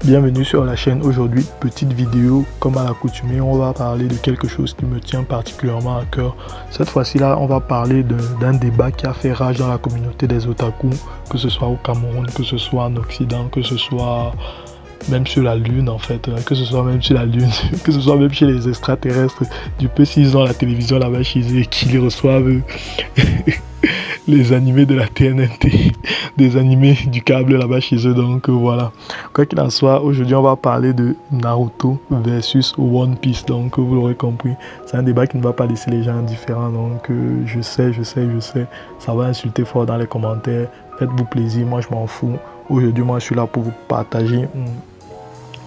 Bienvenue sur la chaîne. Aujourd'hui, petite vidéo comme à l'accoutumée, on va parler de quelque chose qui me tient particulièrement à cœur. Cette fois-ci là, on va parler d'un débat qui a fait rage dans la communauté des otaku, que ce soit au Cameroun, que ce soit en Occident, que ce soit même sur la Lune en fait, que ce soit même sur la Lune, que ce soit même chez les extraterrestres. Du peu s'ils ont la télévision là-bas chez eux et qu'ils reçoivent les animés de la TNT, des animés du câble là-bas chez eux. Donc voilà. Quoi qu'il en soit, aujourd'hui on va parler de Naruto versus One Piece. Donc vous l'aurez compris, c'est un débat qui ne va pas laisser les gens indifférents. Donc je sais, ça va insulter fort dans les commentaires. Faites-vous plaisir, moi je m'en fous. Aujourd'hui moi je suis là pour vous partager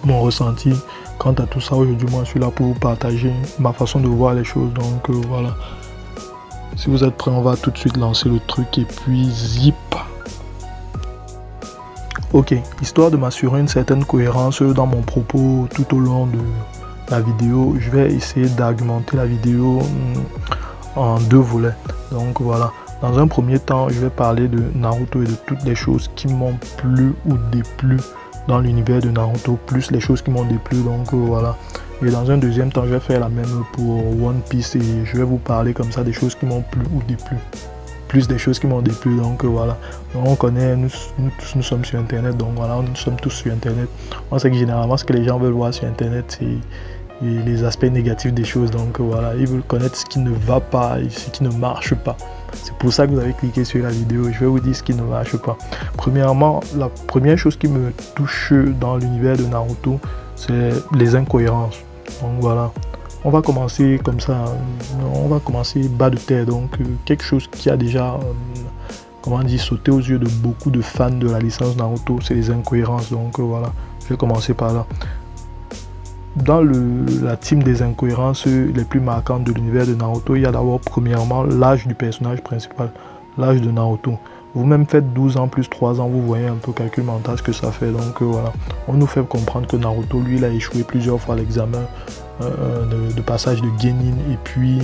mon ressenti. Quant à tout ça, aujourd'hui moi je suis là pour vous partager ma façon de voir les choses. Donc voilà. Si vous êtes prêts, on va tout de suite lancer le truc et puis zip. Ok, histoire de m'assurer une certaine cohérence dans mon propos tout au long de la vidéo, je vais essayer d'argumenter la vidéo en deux volets. Donc voilà, dans un premier temps, je vais parler de Naruto et de toutes les choses qui m'ont plu ou déplu dans l'univers de Naruto, plus les choses qui m'ont déplu. Donc voilà. Et dans un deuxième temps, je vais faire la même pour One Piece et je vais vous parler comme ça des choses qui m'ont plu ou déplu. Plus des choses qui m'ont déplu, donc voilà. Donc, on connaît, nous tous nous sommes sur Internet, donc voilà, nous sommes tous sur Internet. On sait que généralement, ce que les gens veulent voir sur Internet, c'est les aspects négatifs des choses. Donc voilà, ils veulent connaître ce qui ne va pas et ce qui ne marche pas. C'est pour ça que vous avez cliqué sur la vidéo. Je vais vous dire ce qui ne marche pas. Premièrement, la première chose qui me touche dans l'univers de Naruto, c'est les incohérences. Donc voilà, on va commencer comme ça, on va commencer bas de terre. Donc quelque chose qui a déjà, comment dire, sauté aux yeux de beaucoup de fans de la licence Naruto, c'est les incohérences. Donc voilà, je vais commencer par là. Dans la team des incohérences les plus marquantes de l'univers de Naruto, il y a d'abord premièrement l'âge du personnage principal, l'âge de Naruto. Vous-même faites 12 ans plus 3 ans, vous voyez un peu calcul mental ce que ça fait. Donc voilà, on nous fait comprendre que Naruto, lui, il a échoué plusieurs fois à l'examen de passage de Genin. Et puis,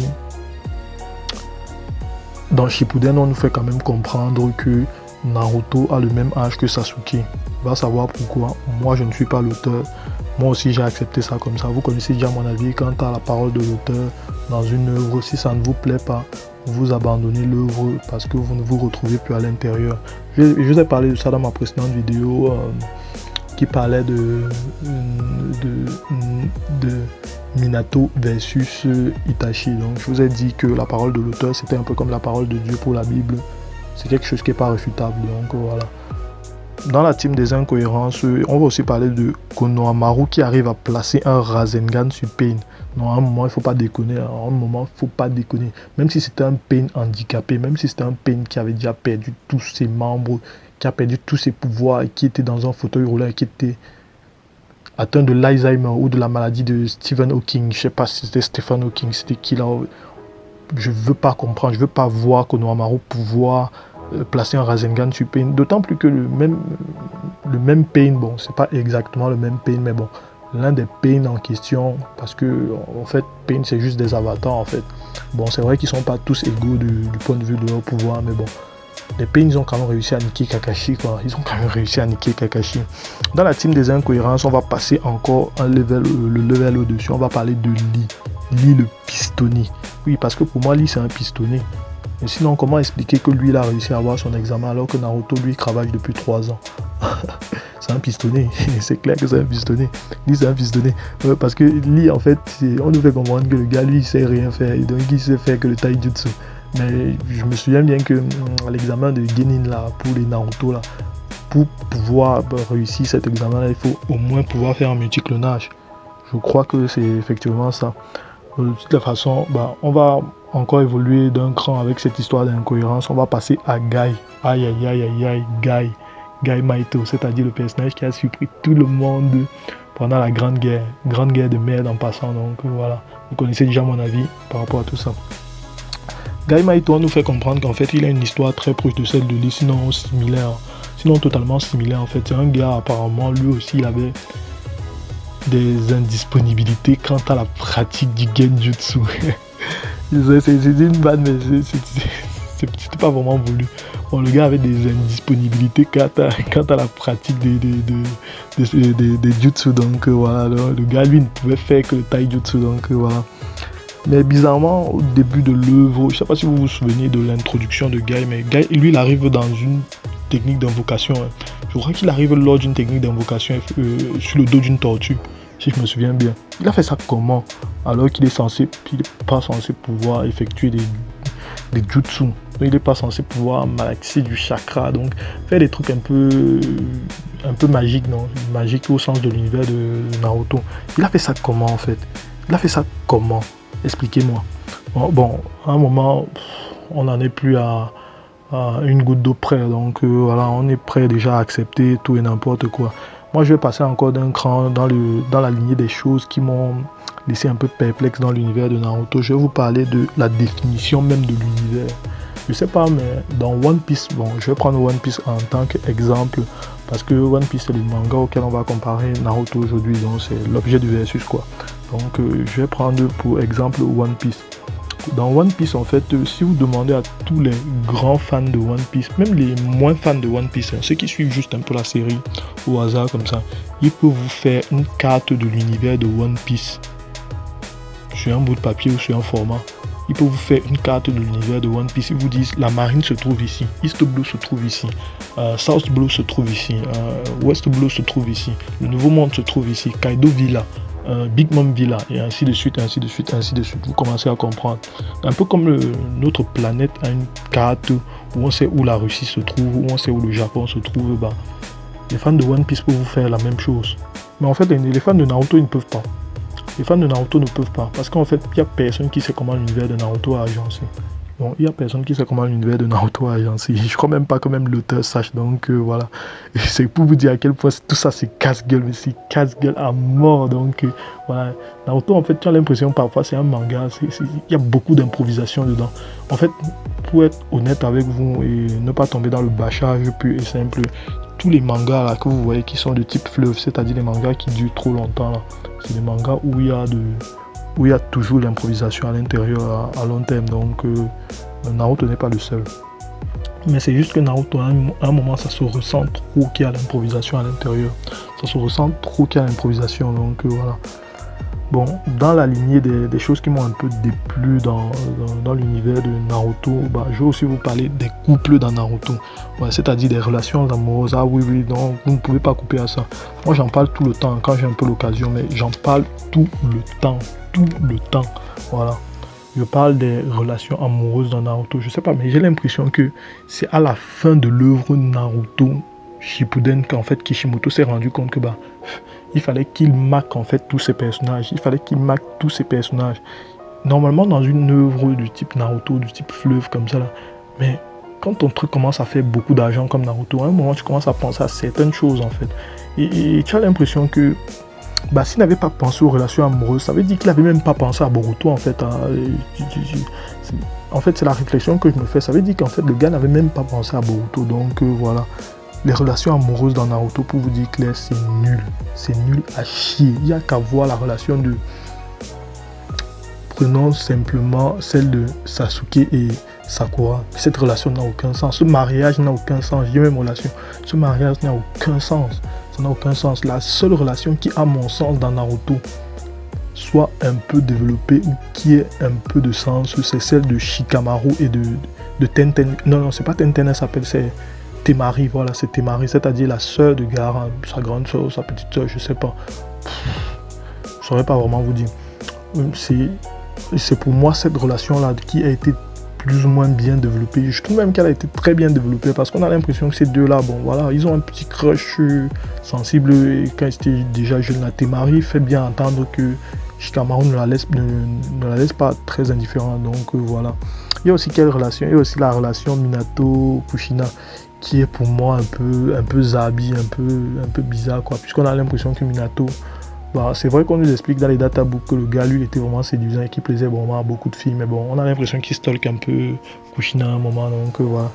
dans Shippuden, on nous fait quand même comprendre que Naruto a le même âge que Sasuke. Va savoir pourquoi. Moi, je ne suis pas l'auteur. Moi aussi, j'ai accepté ça comme ça. Vous connaissez déjà mon avis quant à la parole de l'auteur dans une œuvre. Si ça ne vous plaît pas, vous abandonnez l'œuvre parce que vous ne vous retrouvez plus à l'intérieur. Je vous ai parlé de ça dans ma précédente vidéo qui parlait de Minato versus Itachi. Donc je vous ai dit que la parole de l'auteur c'était un peu comme la parole de Dieu pour la Bible. C'est quelque chose qui n'est pas réfutable. Donc voilà. Dans la team des incohérences, on va aussi parler de Konohamaru qui arrive à placer un Rasengan sur Pain. Non, à un moment, il ne faut pas déconner. À un moment, il ne faut pas déconner. Même si c'était un Pain handicapé, même si c'était un Pain qui avait déjà perdu tous ses membres, qui a perdu tous ses pouvoirs et qui était dans un fauteuil roulant et qui était atteint de l'Alzheimer ou de la maladie de Stephen Hawking. Je ne sais pas si c'était Stephen Hawking, c'était qui là. Je ne veux pas comprendre, je ne veux pas voir Konohamaru pouvoir placer un Rasengan sur Pain, d'autant plus que le même Pain, bon, c'est pas exactement le même Pain, mais bon, l'un des Pain en question, parce que en fait, Pain c'est juste des avatars en fait. Bon, c'est vrai qu'ils sont pas tous égaux du point de vue de leur pouvoir, mais bon, les Pain, ils ont quand même réussi à niquer Kakashi, quoi. Ils ont quand même réussi à niquer Kakashi. Dans la team des incohérences, on va passer encore le level au-dessus, on va parler de Lee. Lee le pistonnier. Oui, parce que pour moi, Lee c'est un pistonnier. Mais sinon, comment expliquer que lui, il a réussi à avoir son examen alors que Naruto, lui, cravache depuis 3 ans. C'est un pistonné, c'est clair que c'est un pistonné. Lui, c'est un pistonné. Parce que lui, en fait, on nous fait comprendre que le gars, lui, il sait rien faire. Et donc, il sait faire que le taijutsu. Mais je me souviens bien que à l'examen de Genin, là, pour les Naruto, là, pour pouvoir réussir cet examen-là, il faut au moins pouvoir faire un multiclonage. Je crois que c'est effectivement ça. De toute la façon, on va encore évoluer d'un cran avec cette histoire d'incohérence. On va passer à Guy. Guy Maito, c'est-à-dire le personnage qui a surpris tout le monde pendant la grande guerre de merde en passant. Donc voilà, vous connaissez déjà mon avis par rapport à tout ça. Guy Maito nous fait comprendre qu'en fait il a une histoire très proche de celle de Lee, sinon similaire, sinon totalement similaire en fait. C'est un gars apparemment, lui aussi il avait des indisponibilités quant à la pratique du genjutsu. C'est une vanne, mais c'était pas vraiment voulu. Bon, le gars avait des indisponibilités quant à la pratique des jutsu, donc voilà, le gars lui ne pouvait faire que le taijutsu, donc voilà. Mais bizarrement, au début de l'œuvre, je ne sais pas si vous vous souvenez de l'introduction de Guy, mais Guy, lui, il arrive dans une technique d'invocation. Je crois qu'il arrive lors d'une technique d'invocation sur le dos d'une tortue, si je me souviens bien. Il a fait ça comment? Alors qu'il n'est pas censé pouvoir effectuer des jutsu. Donc, il n'est pas censé pouvoir malaxer du chakra, donc faire des trucs un peu magiques, non? Magiques au sens de l'univers de Naruto. Il a fait ça comment en fait? Il a fait ça comment? Expliquez-moi. Bon, à un moment, on n'en est plus à une goutte d'eau près, donc voilà, on est prêt déjà à accepter tout et n'importe quoi. Moi, je vais passer encore d'un cran dans la lignée des choses qui m'ont laissé un peu perplexe dans l'univers de Naruto. Je vais vous parler de la définition même de l'univers. Je sais pas, mais dans One Piece, bon, je vais prendre One Piece en tant qu'exemple, parce que One Piece, c'est le manga auquel on va comparer Naruto aujourd'hui, donc c'est l'objet du versus, quoi. Donc, je vais prendre pour exemple One Piece. Dans One Piece, en fait, si vous demandez à tous les grands fans de One Piece, même les moins fans de One Piece, ceux qui suivent juste un peu la série au hasard comme ça, ils peuvent vous faire une carte de l'univers de One Piece sur un bout de papier ou sur un format. Ils peuvent vous faire une carte de l'univers de One Piece. Ils vous disent la marine se trouve ici, East Blue se trouve ici, South Blue se trouve ici, West Blue se trouve ici, le Nouveau Monde se trouve ici, Kaido Villa, Big Mom Villa, et ainsi de suite, ainsi de suite, ainsi de suite. Vous commencez à comprendre. Un peu comme notre planète a une carte où on sait où la Russie se trouve, où on sait où le Japon se trouve. Bah, les fans de One Piece peuvent vous faire la même chose. Mais en fait, les fans de Naruto, ils ne peuvent pas. Les fans de Naruto ne peuvent pas, parce qu'en fait, il n'y a personne qui sait comment l'univers de Naruto a agencé. Bon, il n'y a personne qui sait comment l'univers de Naruto a agencé. Je crois même pas que même l'auteur sache, donc voilà. Et c'est pour vous dire à quel point tout ça c'est casse-gueule, mais c'est casse-gueule à mort, donc voilà. Naruto, en fait, tu as l'impression parfois c'est un manga, il y a beaucoup d'improvisation dedans. En fait, pour être honnête avec vous et ne pas tomber dans le bâchage pur et simple, tous les mangas là, que vous voyez qui sont de type fleuve, c'est-à-dire les mangas qui durent trop longtemps, là, c'est des mangas où il y a toujours l'improvisation à l'intérieur à long terme. Donc Naruto n'est pas le seul. Mais c'est juste que Naruto, à un moment, ça se ressent trop qu'il y a l'improvisation à l'intérieur. Ça se ressent trop qu'il y a l'improvisation. Donc voilà. Bon, dans la lignée des choses qui m'ont un peu déplu dans l'univers de Naruto, bah, je vais aussi vous parler des couples dans Naruto. Ouais, c'est-à-dire des relations amoureuses. Ah oui, non, vous ne pouvez pas couper à ça. Moi, j'en parle tout le temps quand j'ai un peu l'occasion, mais j'en parle tout le temps. Tout le temps. Voilà. Je parle des relations amoureuses dans Naruto. Je sais pas, mais j'ai l'impression que c'est à la fin de l'œuvre Naruto Shippuden qu'en fait Kishimoto s'est rendu compte que bah il fallait qu'il marque en fait tous ces personnages. Il fallait qu'il marque tous ces personnages. Normalement dans une œuvre du type Naruto, du type fleuve comme ça là, mais quand ton truc commence à faire beaucoup d'argent comme Naruto, à un moment tu commences à penser à certaines choses en fait. Et tu as l'impression que bah, s'il n'avait pas pensé aux relations amoureuses, ça veut dire qu'il n'avait même pas pensé à Boruto en fait. En fait, c'est la réflexion que je me fais. Ça veut dire qu'en fait, le gars n'avait même pas pensé à Boruto. Donc voilà. Les relations amoureuses dans Naruto, pour vous dire clair, c'est nul. C'est nul à chier. Il n'y a qu'à voir la relation de... Prenons simplement celle de Sasuke et Sakura. Cette relation n'a aucun sens. Ce mariage n'a aucun sens. J'ai même relation. Ce mariage n'a aucun sens. Ça n'a aucun sens. La seule relation qui, à mon sens, dans Naruto, soit un peu développée ou qui ait un peu de sens, c'est celle de Shikamaru et de Tenten. Non, c'est pas Tenten, elle s'appelle, c'est Temari. Voilà, c'est Temari, c'est-à-dire la sœur de Gaara, sa grande sœur, sa petite sœur, je sais pas. Je saurais pas vraiment vous dire. C'est pour moi cette relation-là qui a été plus ou moins bien développée. Je trouve même qu'elle a été très bien développée parce qu'on a l'impression que ces deux-là, bon voilà, ils ont un petit crush sensible et quand ils étaient déjà jeunes, la Temari fait bien entendre que Shikamaru ne la laisse pas très indifférente. Donc voilà. Il y a aussi quelle relation? Il y a aussi la relation Minato-Kushina qui est pour moi un peu zabi, un peu bizarre quoi, puisqu'on a l'impression que Minato, bah, c'est vrai qu'on nous explique dans les databooks que le gars lui était vraiment séduisant et qu'il plaisait vraiment à beaucoup de filles, mais bon, on a l'impression qu'il stalk un peu Kushina à un moment, donc voilà.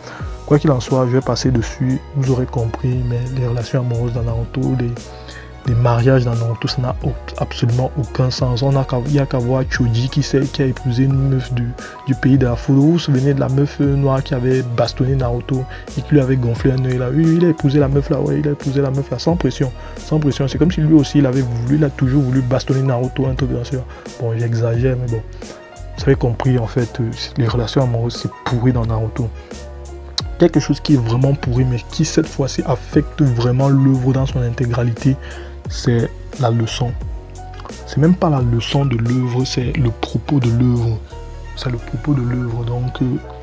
Quoi qu'il en soit, je vais passer dessus, vous aurez compris, mais les relations amoureuses dans Naruto, des mariages dans Naruto, ça n'a absolument aucun sens. Il n'y a qu'à voir Choji qui a épousé une meuf du pays de la foudre. Vous vous souvenez de la meuf noire qui avait bastonné Naruto et qui lui avait gonflé un œil là? Oui, il a épousé la meuf là, ouais, il a épousé la meuf là, sans pression. Sans pression. C'est comme si lui aussi, il a toujours voulu bastonner Naruto, un truc dans ce genre. Bon, j'exagère, mais bon. Vous avez compris, en fait, les relations amoureuses, c'est pourri dans Naruto. Quelque chose qui est vraiment pourri, mais qui cette fois-ci affecte vraiment l'œuvre dans son intégralité, c'est la leçon. C'est même pas la leçon de l'œuvre, c'est le propos de l'œuvre. C'est le propos de l'œuvre. Donc,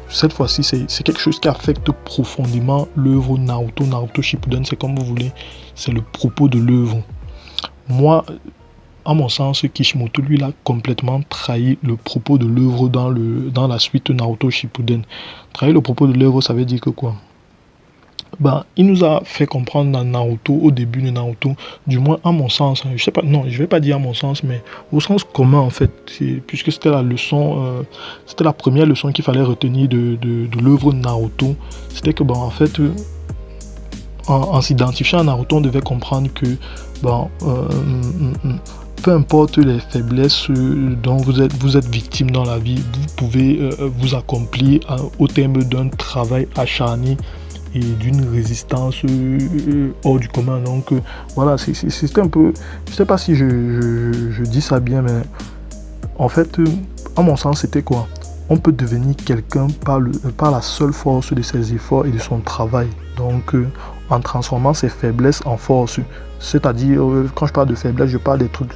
cette fois-ci, c'est quelque chose qui affecte profondément l'œuvre Naruto Shippuden, c'est comme vous voulez. C'est le propos de l'œuvre. Moi, à mon sens, Kishimoto, lui, il a complètement trahi le propos de l'œuvre dans la suite Naruto Shippuden. Trahir le propos de l'œuvre, ça veut dire que quoi? Ben, il nous a fait comprendre dans Naruto, au début de Naruto, du moins à mon sens, je sais pas, non, je vais pas dire à mon sens, mais au sens commun en fait, puisque c'était la leçon, c'était la première leçon qu'il fallait retenir de l'œuvre Naruto, c'était que, ben, en fait, en s'identifiant à Naruto, on devait comprendre que, ben, peu importe les faiblesses dont vous êtes victime dans la vie, vous pouvez vous accomplir au terme d'un travail acharné et d'une résistance hors du commun. Donc voilà, c'est un peu, je sais pas si je dis ça bien, mais en fait, à mon sens, c'était quoi? On peut devenir quelqu'un par la seule force de ses efforts et de son travail. Donc, en transformant ses faiblesses en force. C'est-à-dire, quand je parle de faiblesse, je parle des trucs,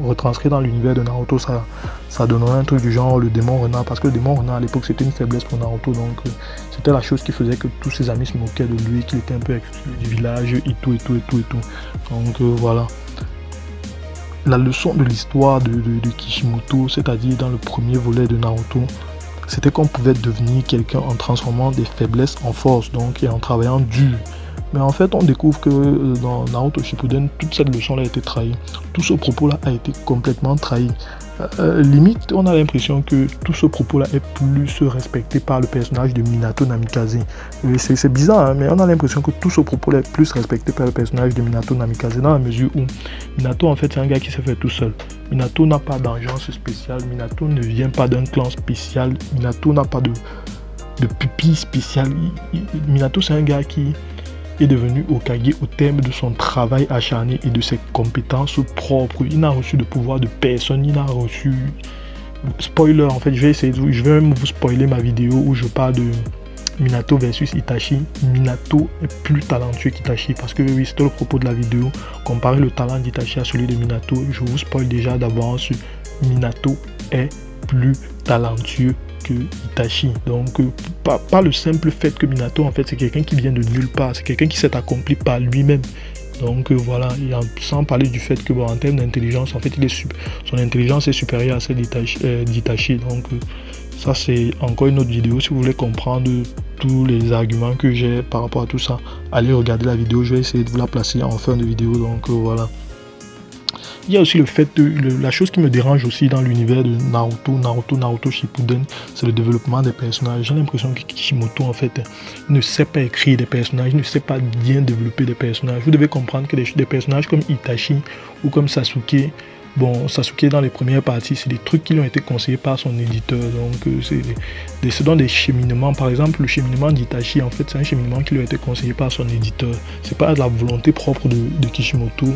retranscrits dans l'univers de Naruto, ça donnerait un truc du genre le démon renard. Parce que le démon renard, à l'époque, c'était une faiblesse pour Naruto. Donc, c'était la chose qui faisait que tous ses amis se moquaient de lui, qu'il était un peu exclu du village, et tout. Donc, voilà. La leçon de l'histoire de Kishimoto, c'est-à-dire dans le premier volet de Naruto, c'était qu'on pouvait devenir quelqu'un en transformant des faiblesses en force, donc, et en travaillant dur. Mais en fait, on découvre que dans Naruto Shippuden, toute cette leçon-là a été trahie. Tout ce propos-là a été complètement trahi. Limite, on a l'impression que tout ce propos-là est plus respecté par le personnage de Minato Namikaze. C'est bizarre, hein, mais on a l'impression que tout ce propos-là est plus respecté par le personnage de Minato Namikaze, dans la mesure où Minato, en fait, c'est un gars qui s'est fait tout seul. Minato n'a pas d'engeance spéciale, Minato ne vient pas d'un clan spécial, Minato n'a pas de pupille spéciale. Minato, c'est un gars qui est devenu Hokage au terme de son travail acharné et de ses compétences propres. Il n'a reçu de pouvoir de personne, il n'a reçu... Spoiler, en fait, je vais même vous spoiler ma vidéo où je parle de Minato versus Itachi. Minato est plus talentueux qu'Itachi parce que oui, c'était le propos de la vidéo. Comparer le talent d'Itachi à celui de Minato, je vous spoil déjà d'avance, Minato est plus talentueux que Itachi. Donc, pas le simple fait que Minato, en fait, c'est quelqu'un qui vient de nulle part. C'est quelqu'un qui s'est accompli par lui-même. Donc, voilà. Et sans parler du fait que, bon, en termes d'intelligence, en fait, son intelligence est supérieure à celle d'Itachi. Donc, ça, c'est encore une autre vidéo. Si vous voulez comprendre tous les arguments que j'ai par rapport à tout ça, allez regarder la vidéo. Je vais essayer de vous la placer en fin de vidéo. Donc, voilà. Il y a aussi le fait la chose qui me dérange aussi dans l'univers de Naruto Shippuden, c'est le développement des personnages. J'ai l'impression que Kishimoto, en fait, ne sait pas écrire des personnages, ne sait pas bien développer des personnages. Vous devez comprendre que des personnages comme Itachi ou comme Sasuke, bon, Sasuke dans les premières parties, c'est des trucs qui lui ont été conseillés par son éditeur. Donc, c'est dans des cheminements. Par exemple, le cheminement d'Itachi, en fait, c'est un cheminement qui lui a été conseillé par son éditeur. C'est pas la volonté propre de Kishimoto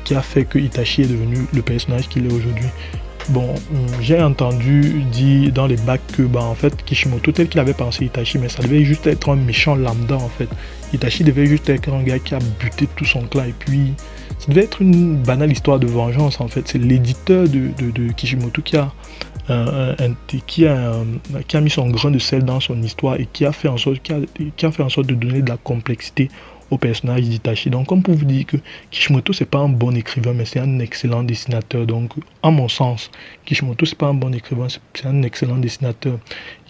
qui a fait que Itachi est devenu le personnage qu'il est aujourd'hui. Bon, j'ai entendu dire dans les bacs que, bah, en fait, Kishimoto, tel qu'il avait pensé Itachi, mais ça devait juste être un méchant lambda, en fait. Itachi devait juste être un gars qui a buté tout son clan, et puis, ça devait être une banale histoire de vengeance, en fait. C'est l'éditeur de Kishimoto qui a mis son grain de sel dans son histoire et qui a fait en sorte de donner de la complexité au personnage d'Itachi. Donc, comme pour vous dire que Kishimoto, c'est pas un bon écrivain, mais c'est un excellent dessinateur. Donc, à mon sens, Kishimoto, c'est pas un bon écrivain, c'est un excellent dessinateur.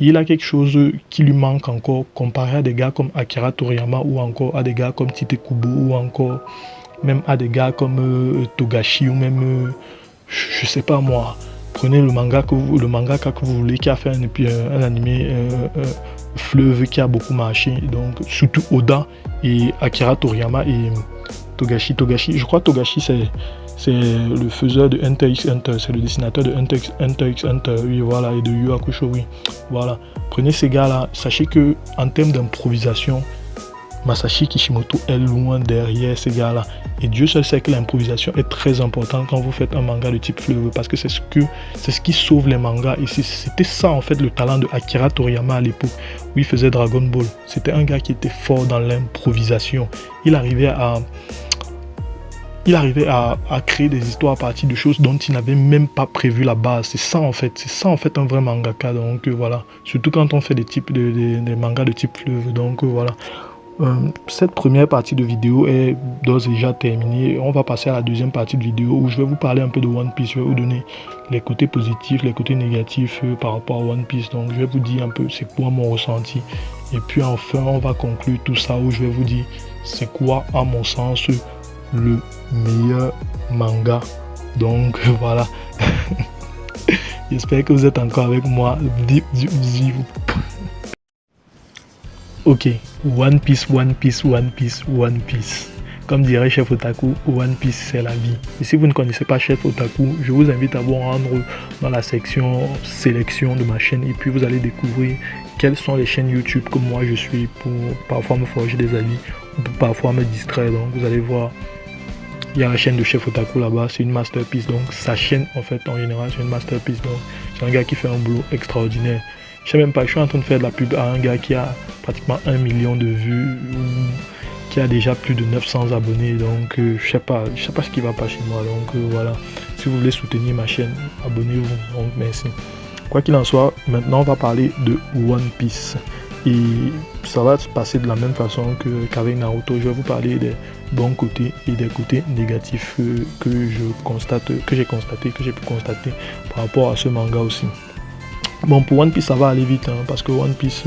Il a quelque chose qui lui manque encore, comparé à des gars comme Akira Toriyama ou encore à des gars comme Tite Kubo ou encore même à des gars comme Togashi ou même, je sais pas moi, prenez le mangaka que vous voulez qui a fait un animé Fleuve qui a beaucoup marché, donc surtout Oda et Akira Toriyama Togashi, je crois que Togashi c'est le faiseur de Hunter x Hunter, c'est le dessinateur de Hunter x Hunter, oui voilà, et de Yu Hakusho, oui, voilà. Prenez ces gars-là, sachez que en termes d'improvisation, Masashi Kishimoto est loin derrière ces gars-là. Et Dieu seul sait que l'improvisation est très importante quand vous faites un manga de type fleuve, parce que c'est ce qui sauve les mangas. Et c'était ça en fait le talent de Akira Toriyama à l'époque où il faisait Dragon Ball. C'était un gars qui était fort dans l'improvisation. Il arrivait à créer des histoires à partir de choses dont il n'avait même pas prévu la base. C'est ça en fait un vrai mangaka. Donc voilà, surtout quand on fait des mangas de type fleuve. Donc voilà. Cette première partie de vidéo est d'ores et déjà terminée. On va passer à la deuxième partie de vidéo où je vais vous parler un peu de One Piece. Je vais vous donner les côtés positifs, les côtés négatifs par rapport à One Piece. Donc je vais vous dire un peu c'est quoi mon ressenti. Et puis enfin on va conclure tout ça où je vais vous dire c'est quoi à mon sens le meilleur manga. Donc voilà. J'espère que vous êtes encore avec moi. Ok, One Piece. Comme dirait Chef Otaku, One Piece c'est la vie. Et si vous ne connaissez pas Chef Otaku, je vous invite à vous rendre dans la section sélection de ma chaîne et puis vous allez découvrir quelles sont les chaînes YouTube que moi je suis pour parfois me forger des avis ou pour parfois me distraire. Donc vous allez voir, il y a la chaîne de Chef Otaku là-bas, c'est une masterpiece. Donc sa chaîne en fait en général c'est une masterpiece. Donc c'est un gars qui fait un boulot extraordinaire. Je sais même pas, je suis en train de faire de la pub à un gars qui a pratiquement 1 million de vues, qui a déjà plus de 900 abonnés, donc je sais pas ce qui va pas chez moi, donc voilà. Si vous voulez soutenir ma chaîne, abonnez-vous, donc merci. Quoi qu'il en soit, maintenant on va parler de One Piece. Et ça va se passer de la même façon qu'avec Naruto. Je vais vous parler des bons côtés et des côtés négatifs que j'ai pu constater par rapport à ce manga aussi. Bon, pour One Piece ça va aller vite parce que One Piece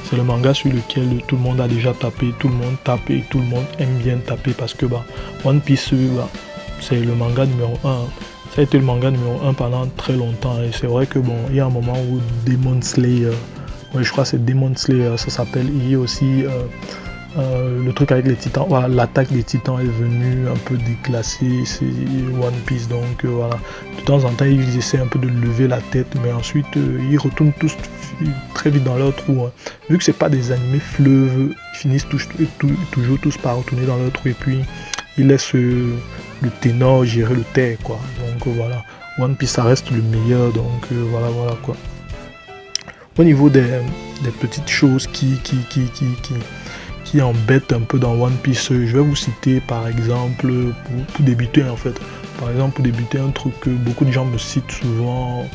c'est le manga sur lequel tout le monde a déjà tapé, tout le monde tape et tout le monde aime bien taper parce que One Piece c'est le manga numéro 1. Ça a été le manga numéro 1 pendant très longtemps et c'est vrai que il y a un moment où Demon Slayer, je crois que c'est Demon Slayer ça s'appelle, il y a aussi le truc avec les titans, voilà, l'attaque des titans est venue un peu déclasser One Piece, donc voilà, de temps en temps ils essaient un peu de lever la tête mais ensuite ils retournent tous très vite dans leur trou. Vu que c'est pas des animés fleuves, ils finissent toujours tous par retourner dans leur trou et puis ils laissent le ténor gérer le terre quoi. Donc voilà, One Piece ça reste le meilleur, donc voilà quoi. Au niveau des petites choses qui embêtent un peu dans One Piece, je vais vous citer par exemple pour débuter en fait. Par exemple pour débuter un truc que beaucoup de gens me citent souvent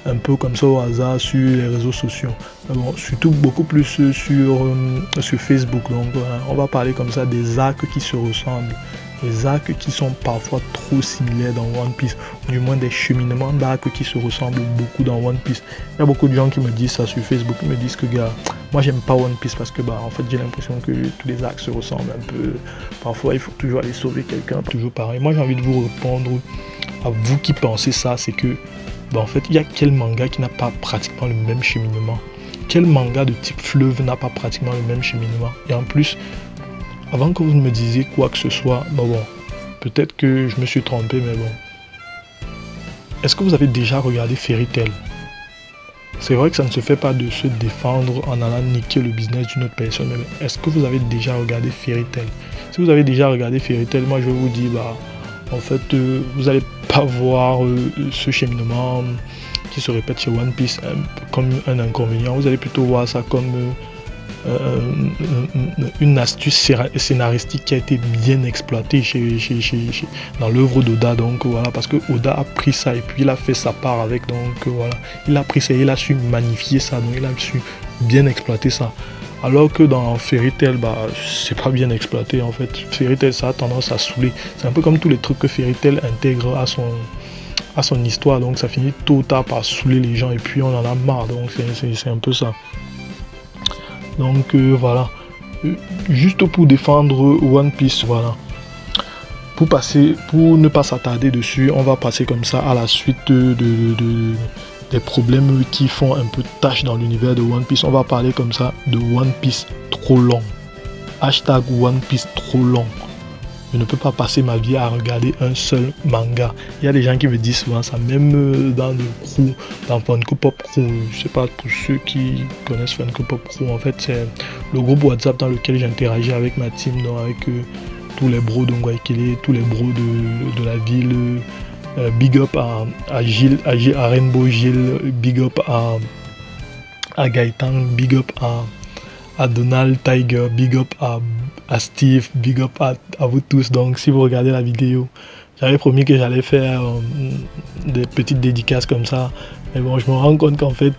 un peu comme ça au hasard sur les réseaux sociaux. Bon, surtout beaucoup plus sur Facebook. Donc voilà, on va parler comme ça des arcs qui se ressemblent. Les arcs qui sont parfois trop similaires dans One Piece, ou du moins des cheminements d'arcs qui se ressemblent beaucoup dans One Piece. Il y a beaucoup de gens qui me disent ça sur Facebook, qui me disent que gars, moi j'aime pas One Piece parce que en fait j'ai l'impression que tous les arcs se ressemblent un peu. Parfois il faut toujours aller sauver quelqu'un, toujours pareil. Moi j'ai envie de vous répondre à vous qui pensez ça, c'est que en fait il y a quel manga qui n'a pas pratiquement le même cheminement? Quel manga de type fleuve n'a pas pratiquement le même cheminement? Et en plus, avant que vous ne me disiez quoi que ce soit, peut-être que je me suis trompé, mais est-ce que vous avez déjà regardé Fairy Tail? C'est vrai que ça ne se fait pas de se défendre en allant niquer le business d'une autre personne, mais est-ce que vous avez déjà regardé Fairy Tail? Si vous avez déjà regardé Fairy Tail, moi je vais vous dire, en fait, vous n'allez pas voir ce cheminement qui se répète chez One Piece comme un inconvénient. Vous allez plutôt voir ça comme une astuce scénaristique qui a été bien exploitée dans l'œuvre d'Oda. Donc voilà, parce que Oda a pris ça et puis il a fait sa part avec. Donc voilà, il a pris ça et il a su magnifier ça, donc il a su bien exploiter ça. Alors que dans Fairy Tail, c'est pas bien exploité en fait. Fairy Tail ça a tendance à saouler. C'est un peu comme tous les trucs que Fairy Tail intègre à son histoire, donc ça finit tôt ou tard par saouler les gens et puis on en a marre, donc c'est un peu ça. Donc voilà, juste pour défendre One Piece, voilà. Pour ne pas s'attarder dessus, on va passer comme ça à la suite des problèmes qui font un peu tâche dans l'univers de One Piece. On va parler comme ça de One Piece trop long. Hashtag One Piece trop long. je ne peux pas passer ma vie à regarder un seul manga. Il y a des gens qui me disent souvent ça, même dans le crew, dans Funko Pop Crew. Je sais pas, pour ceux qui connaissent Funko Pop Crew, en fait, c'est le groupe WhatsApp dans lequel j'interagis avec ma team, donc avec tous les bros de Ngwaikele, tous les bros de la ville. Big up à Gilles, à Rainbow Gilles, big up à Gaëtan, big up à Donald Tiger, big up à Steve, big up à vous tous. Donc si vous regardez la vidéo, j'avais promis que j'allais faire des petites dédicaces comme ça, mais bon, je me rends compte qu'en fait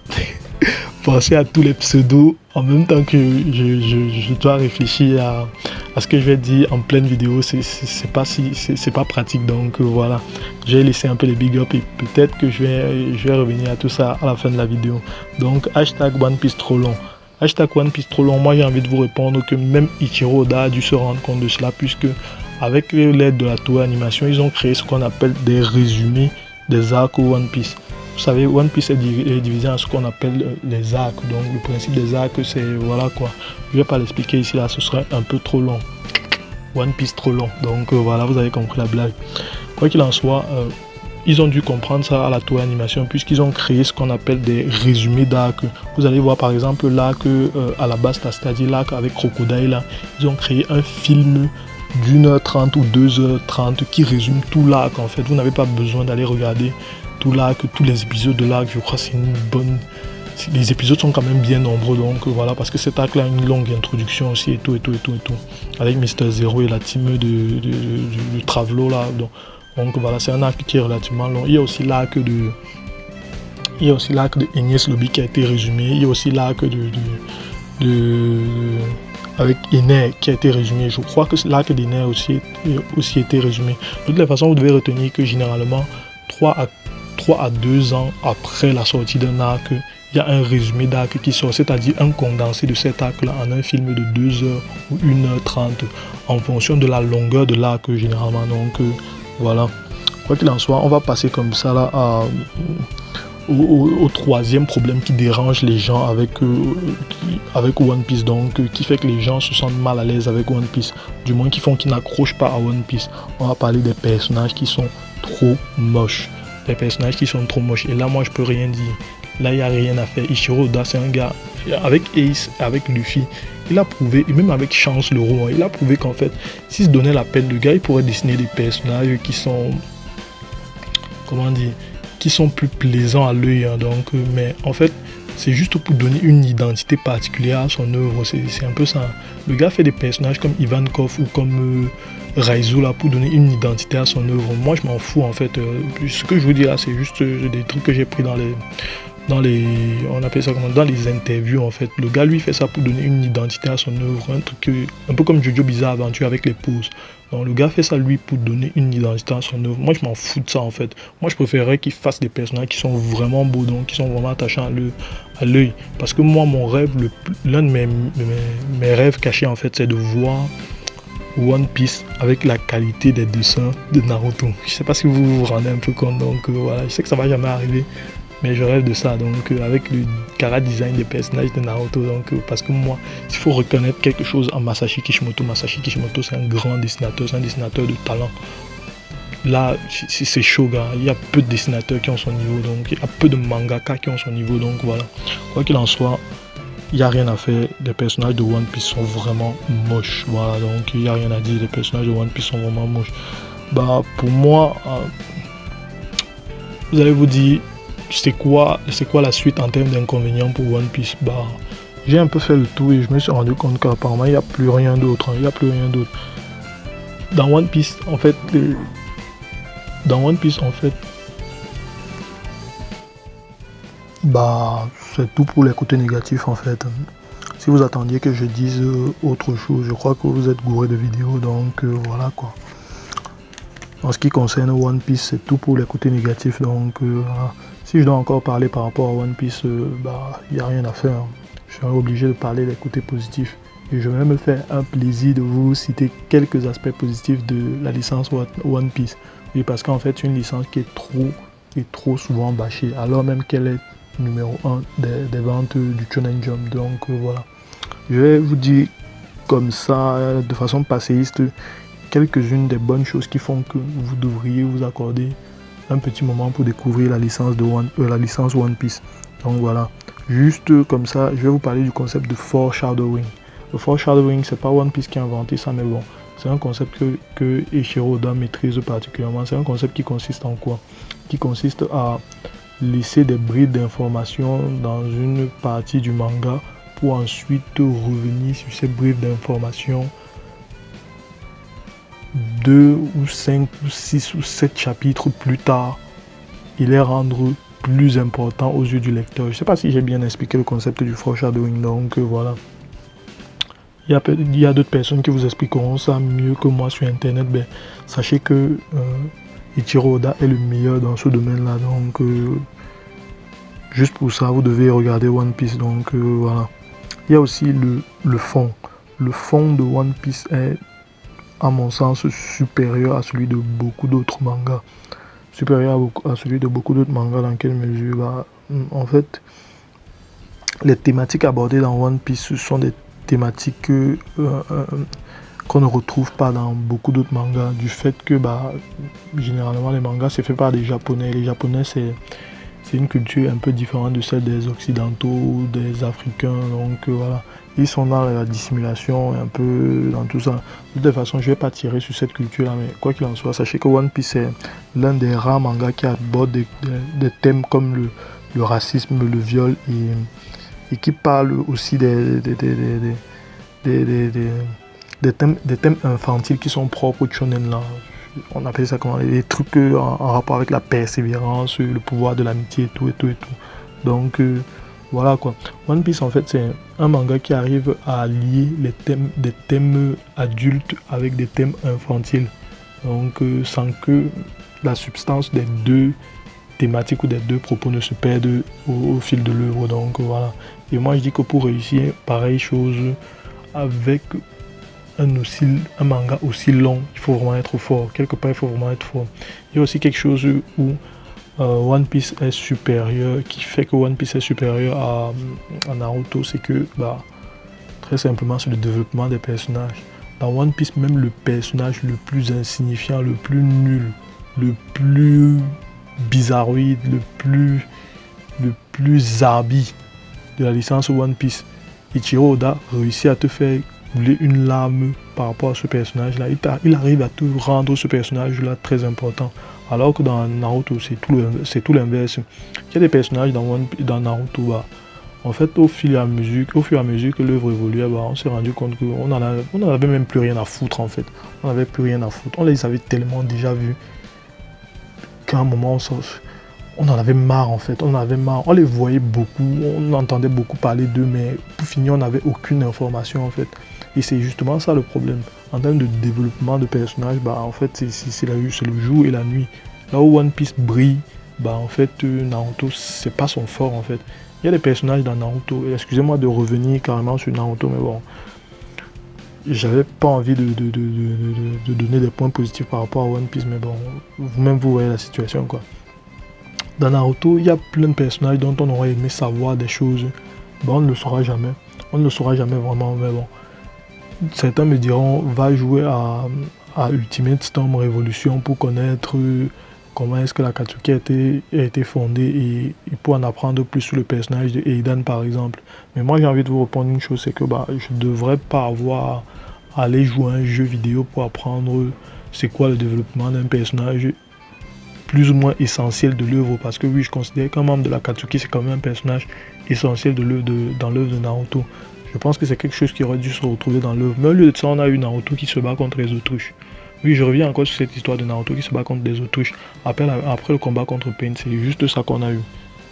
penser à tous les pseudos en même temps que je dois réfléchir à ce que je vais dire en pleine vidéo, c'est pas pratique. Donc voilà, j'ai laissé un peu les big up et peut-être que je vais revenir à tout ça à la fin de la vidéo. Donc hashtag One Piece trop long. Hashtag One Piece trop long, moi j'ai envie de vous répondre que même Ichiro Oda a dû se rendre compte de cela, puisque avec l'aide de la Toei Animation, ils ont créé ce qu'on appelle des résumés des arcs One Piece. Vous savez, One Piece est divisé en ce qu'on appelle les arcs. Donc le principe des arcs, c'est voilà quoi. Je vais pas l'expliquer ici, là, ce serait un peu trop long. One Piece trop long. Donc voilà, vous avez compris la blague. Quoi qu'il en soit, ils ont dû comprendre ça à la Toei Animation, puisqu'ils ont créé ce qu'on appelle des résumés d'arcs. Vous allez voir par exemple l'arc à la base, c'est-à-dire l'arc avec Crocodile, là. Ils ont créé un film d'1h30 ou 2h30 qui résume tout l'arc en fait. Vous n'avez pas besoin d'aller regarder tout l'arc, tous les épisodes de l'arc. Je crois que c'est une bonne... Les épisodes sont quand même bien nombreux, donc voilà, parce que cet arc là a une longue introduction aussi et tout. Avec Mister Zero et la team de Travelo là. Donc voilà, c'est un arc qui est relativement long. Il y a aussi l'arc de Enies Lobby qui a été résumé. Il y a aussi l'arc avec Iner qui a été résumé. Je crois que l'arc d'Iner aussi été résumé. De toute façon, vous devez retenir que généralement 3 à 2 ans après la sortie d'un arc, il y a un résumé d'arc qui sort, c'est-à-dire un condensé de cet arc-là en un film de 2 heures ou 1h30 en fonction de la longueur de l'arc généralement. Donc voilà. Quoi qu'il en soit, on va passer comme ça là au troisième problème qui dérange les gens avec One Piece, donc qui fait que les gens se sentent mal à l'aise avec One Piece, du moins qui font qu'ils n'accrochent pas à One Piece. On va parler des personnages qui sont trop moches. Les personnages qui sont trop moches. Et là, moi, je peux rien dire. Là, il n'y a rien à faire. Ichiro Oda, c'est un gars, avec Ace, avec Luffy, il a prouvé, et même avec Chance le roi, il a prouvé qu'en fait, s'il se donnait la peine, le gars, il pourrait dessiner des personnages qui sont, comment dire, qui sont plus plaisants à l'œil. Hein, donc, mais en fait, c'est juste pour donner une identité particulière à son œuvre. C'est un peu ça. Le gars fait des personnages comme Ivankov ou comme Raizo là pour donner une identité à son œuvre. Moi, je m'en fous en fait. Ce que je vous dis là, c'est juste des trucs que j'ai pris dans on appelle ça comment, dans les interviews en fait. Le gars lui fait ça pour donner une identité à son œuvre, un peu comme Jojo Bizarre Aventure avec les poses. Donc le gars fait ça lui pour donner une identité à son œuvre. Moi je m'en fous de ça en fait. Moi je préférerais qu'il fasse des personnages qui sont vraiment beaux, donc qui sont vraiment attachants à l'œil. Parce que moi mon rêve, l'un de mes rêves cachés en fait, c'est de voir One Piece avec la qualité des dessins de Naruto. Je sais pas si vous vous rendez un peu compte, donc voilà, je sais que ça va jamais arriver. Mais je rêve de ça, donc avec le chara design des personnages de Naruto. Donc, parce que moi, il faut reconnaître quelque chose en Masashi Kishimoto. Masashi Kishimoto, c'est un grand dessinateur, c'est un dessinateur de talent. Là, c'est chaud, gars. Il y a peu de dessinateurs qui ont son niveau, donc il y a peu de mangaka qui ont son niveau. Donc voilà, quoi qu'il en soit, il n'y a rien à faire. Les personnages de One Piece sont vraiment moches. Voilà, donc il n'y a rien à dire. Les personnages de One Piece sont vraiment moches. Bah, pour moi, vous allez vous dire, c'est quoi la suite en termes d'inconvénients pour One Piece? Bah, j'ai un peu fait le tour et je me suis rendu compte qu'apparemment il n'y a plus rien d'autre. Il n'y a plus rien d'autre. Dans One Piece, en fait, bah, c'est tout pour les côtés négatifs en fait. Si vous attendiez que je dise autre chose, je crois que vous êtes gouré de vidéos, donc voilà quoi. En ce qui concerne One Piece, c'est tout pour les côtés négatifs, donc voilà. Si je dois encore parler par rapport à One Piece, bah, il n'y a rien à faire. Hein. Je suis obligé de parler des côtés positifs. Et je vais même me faire un plaisir de vous citer quelques aspects positifs de la licence One Piece. Oui, parce qu'en fait, c'est une licence qui est trop souvent bâchée, alors même qu'elle est numéro 1 des ventes du Shonen Jump. Donc voilà. Je vais vous dire comme ça, de façon passéiste, quelques-unes des bonnes choses qui font que vous devriez vous accorder un petit moment pour découvrir la licence One Piece. Donc voilà, juste comme ça, je vais vous parler du concept de foreshadowing. Le foreshadowing, c'est pas One Piece qui a inventé ça, mais bon, c'est un concept que Eiichiro Oda maîtrise particulièrement. C'est un concept qui consiste en quoi? Qui consiste à laisser des bribes d'informations dans une partie du manga pour ensuite revenir sur ces bribes d'informations 2 ou 5 ou 6 ou 7 chapitres plus tard et les rendre plus importants aux yeux du lecteur. Je ne sais pas si j'ai bien expliqué le concept du foreshadowing, donc voilà. Il y a d'autres personnes qui vous expliqueront ça mieux que moi sur internet. Ben, sachez que Eiichiro Oda est le meilleur dans ce domaine-là, donc juste pour ça, vous devez regarder One Piece, donc voilà. Il y a aussi le fond. Le fond de One Piece est, à mon sens, supérieur à celui de beaucoup d'autres mangas. Supérieur à celui de beaucoup d'autres mangas. Dans quelle mesure? Bah, en fait, les thématiques abordées dans One Piece sont des thématiques qu'on ne retrouve pas dans beaucoup d'autres mangas. Du fait que généralement les mangas c'est fait par des Japonais. Les Japonais c'est une culture un peu différente de celle des Occidentaux, des Africains. Donc voilà. Ils sont dans la dissimulation, un peu dans tout ça. De toute façon, je ne vais pas tirer sur cette culture-là, mais quoi qu'il en soit, sachez que One Piece est l'un des rares mangas qui aborde des thèmes comme le racisme, le viol, et qui parle aussi des thèmes infantiles qui sont propres au shonen là. On appelle ça comment? Les trucs en rapport avec la persévérance, le pouvoir de l'amitié et tout. Donc voilà quoi. One Piece en fait c'est un manga qui arrive à lier des thèmes adultes avec des thèmes infantiles. Donc sans que la substance des deux thématiques ou des deux propos ne se perdent au fil de l'œuvre. Donc voilà. Et moi je dis que pour réussir pareille chose avec un manga aussi long, il faut vraiment être fort. Quelque part il faut vraiment être fort. Il y a aussi quelque chose où One Piece est supérieur, qui fait que One Piece est supérieur à Naruto, c'est que très simplement c'est le développement des personnages. Dans One Piece, même le personnage le plus insignifiant, le plus nul, le plus bizarroïde, le plus zarbi de la licence One Piece, Eiichiro Oda réussit à te faire couler une larme par rapport à ce personnage-là. Il arrive à te rendre ce personnage-là très important. Alors que dans Naruto, c'est tout l'inverse. Il y a des personnages dans Naruto, en fait, au fur et à mesure que l'œuvre évoluait, on s'est rendu compte qu'on n'en avait même plus rien à foutre, en fait. On n'avait plus rien à foutre. On les avait tellement déjà vus qu'à un moment, on en avait marre, en fait. On en avait marre. On les voyait beaucoup, on entendait beaucoup parler d'eux, mais pour finir, on n'avait aucune information, en fait. Et c'est justement ça le problème. En termes de développement de personnages, en fait, c'est le jour et la nuit. Là où One Piece brille, en fait, Naruto, c'est pas son fort, en fait. Il y a des personnages dans Naruto. Excusez-moi de revenir carrément sur Naruto, mais bon, j'avais pas envie de donner des points positifs par rapport à One Piece, mais bon, vous-même, vous voyez la situation, quoi. Dans Naruto, il y a plein de personnages dont on aurait aimé savoir des choses. On ne le saura jamais. On ne le saura jamais vraiment, mais bon. Certains me diront, va jouer à Ultimate Storm Revolution pour connaître comment est-ce que l'Akatsuki a été fondée et pour en apprendre plus sur le personnage de Eidan par exemple. Mais moi j'ai envie de vous répondre une chose, c'est que je ne devrais pas avoir à aller jouer à un jeu vidéo pour apprendre c'est quoi le développement d'un personnage plus ou moins essentiel de l'œuvre. Parce que oui, je considère qu'un membre de l'Akatsuki c'est quand même un personnage essentiel dans l'œuvre de Naruto. Je pense que c'est quelque chose qui aurait dû se retrouver dans l'œuvre. Mais au lieu de ça, on a eu Naruto qui se bat contre les autruches. Oui, je reviens encore sur cette histoire de Naruto qui se bat contre des autruches. Après le combat contre Pain, c'est juste ça qu'on a eu.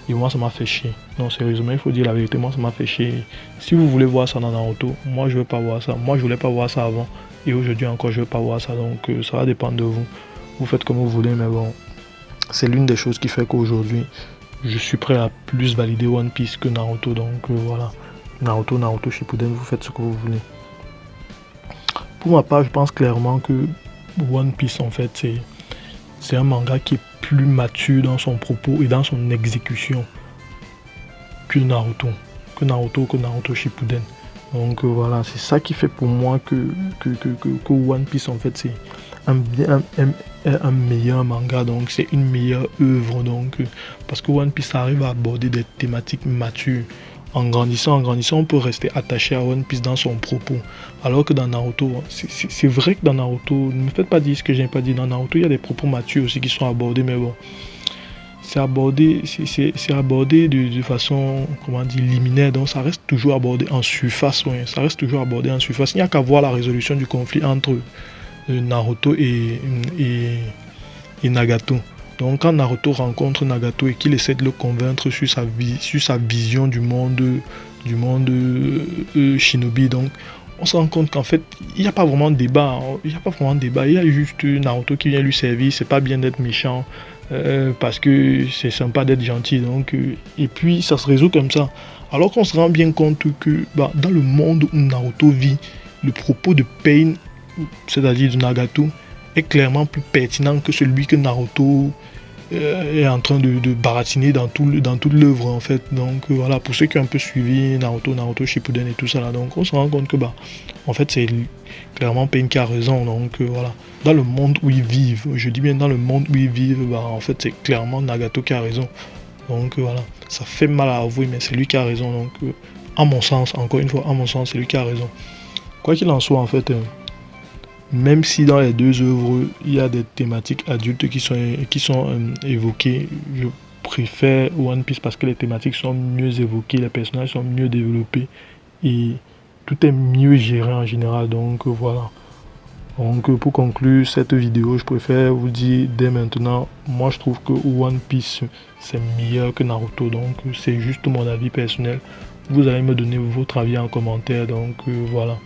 Et moi, ça m'a fait chier. Non, sérieusement, il faut dire la vérité, moi, ça m'a fait chier. Si vous voulez voir ça dans Naruto, moi, je ne veux pas voir ça. Moi, je voulais pas voir ça avant. Et aujourd'hui encore, je ne veux pas voir ça. Donc, ça va dépendre de vous. Vous faites comme vous voulez, mais bon. C'est l'une des choses qui fait qu'aujourd'hui, je suis prêt à plus valider One Piece que Naruto. Donc, voilà. Naruto Shippuden, vous faites ce que vous voulez. Pour ma part, je pense clairement que One Piece, en fait, c'est un manga qui est plus mature dans son propos et dans son exécution que Naruto Shippuden. Donc voilà, c'est ça qui fait pour moi que One Piece, en fait, un meilleur manga, donc c'est une meilleure œuvre, donc parce que One Piece arrive à aborder des thématiques matures. En grandissant, on peut rester attaché à One Piece dans son propos. Alors que dans Naruto, c'est vrai que dans Naruto, ne me faites pas dire ce que je n'ai pas dit. Dans Naruto, il y a des propos matures aussi qui sont abordés, mais bon, c'est abordé de façon, comment dire, liminaire. Donc ça reste toujours abordé en surface, ouais. Ça reste toujours abordé en surface. Il n'y a qu'à voir la résolution du conflit entre Naruto et Nagato. Donc quand Naruto rencontre Nagato et qu'il essaie de le convaincre sur sa vision du monde Shinobi, donc on se rend compte qu'en fait il n'y a pas vraiment de débat. Il y a juste Naruto qui vient lui servir. C'est pas bien d'être méchant parce que c'est sympa d'être gentil. Donc et puis ça se résout comme ça. Alors qu'on se rend bien compte que dans le monde où Naruto vit, le propos de Pain, c'est-à-dire de Nagato, est clairement plus pertinent que celui que Naruto est en train de baratiner dans toute l'œuvre en fait. Donc voilà, pour ceux qui ont un peu suivi Naruto Shippuden et tout ça là, donc on se rend compte que en fait c'est clairement Pain qui a raison. Donc voilà, dans le monde où ils vivent, je dis bien dans le monde où ils vivent, en fait c'est clairement Nagato qui a raison. Donc voilà, ça fait mal à avouer, mais c'est lui qui a raison. Donc à mon sens, encore une fois, à mon sens, c'est lui qui a raison. Quoi qu'il en soit, en fait, même si dans les deux œuvres, il y a des thématiques adultes qui sont évoquées, je préfère One Piece parce que les thématiques sont mieux évoquées, les personnages sont mieux développés et tout est mieux géré en général. Donc voilà. Donc pour conclure cette vidéo, je préfère vous dire dès maintenant, moi je trouve que One Piece c'est meilleur que Naruto. Donc c'est juste mon avis personnel. Vous allez me donner votre avis en commentaire. Donc voilà.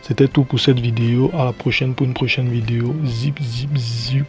C'était tout pour cette vidéo. À la prochaine pour une prochaine vidéo. Zip, zip, zip.